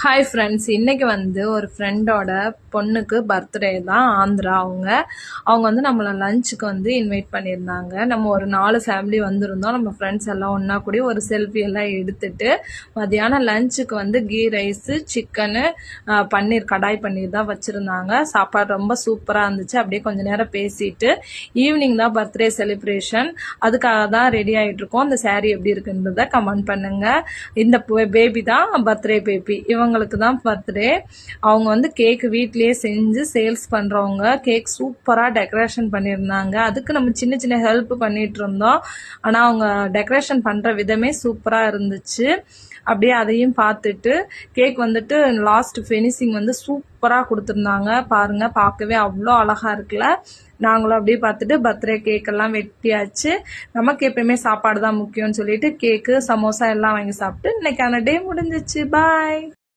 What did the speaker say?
Hi friends, இன்னைக்கு ஒரு ஃப்ரெண்டோட பொண்ணுக்கு பர்த்டே தான். ஆந்திரா அவங்க வந்து நம்மளை லஞ்சுக்கு இன்வைட் பண்ணியிருந்தாங்க. நம்ம ஒரு 4 ஃபேமிலி வந்திருந்தோம். நம்ம ஃப்ரெண்ட்ஸ் எல்லாம் ஒன்றா கூடி ஒரு செல்ஃபி எல்லாம் எடுத்துட்டு மதியானம் லஞ்சுக்கு கீ ரைஸு, சிக்கனு, பன்னீர், கடாய் பன்னீர் தான் வச்சுருந்தாங்க. சாப்பாடு ரொம்ப சூப்பராக இருந்துச்சு. அப்படியே கொஞ்சம் நேரம் பேசிட்டு ஈவினிங் தான் பர்த்டே செலிப்ரேஷன். அதுக்காக தான் ரெடி ஆகிட்ருக்கோம். அந்த சாரீ எப்படி இருக்குன்றதை கமெண்ட் பண்ணுங்கள். இந்த பேபி தான் பர்த்டே பேபி. இவங்களுக்கு தான் பர்த்டே. அவங்க கேக் வீட்லயே செஞ்சு சேல்ஸ் பண்றவங்க. கேக் சூப்பரா டெக்கரேஷன் பண்ணியிருந்தாங்க. அதுக்கு நம்ம சின்ன சின்ன ஹெல்ப் பண்ணிட்டு இருந்தோம். ஆனா அவங்க டெக்கரேஷன் பண்ற விதமே சூப்பரா இருந்துச்சு. அப்படியே அதையும் பார்த்துட்டு கேக் லாஸ்ட் ஃபினிஷிங் சூப்பரா கொடுத்துருந்தாங்க. பாருங்க, பார்க்கவே அவ்வளோ அழகா இருக்குல்ல. நாங்களும் அப்படியே பார்த்துட்டு பர்த்டே கேக் எல்லாம் வெட்டியாச்சு. நமக்கு எப்பயுமே சாப்பாடு தான் முக்கியம்னு சொல்லிட்டு கேக்கு, சமோசா எல்லாம் வாங்கி சாப்பிட்டு இன்னைக்கான டே முடிஞ்சிச்சு. பாய்.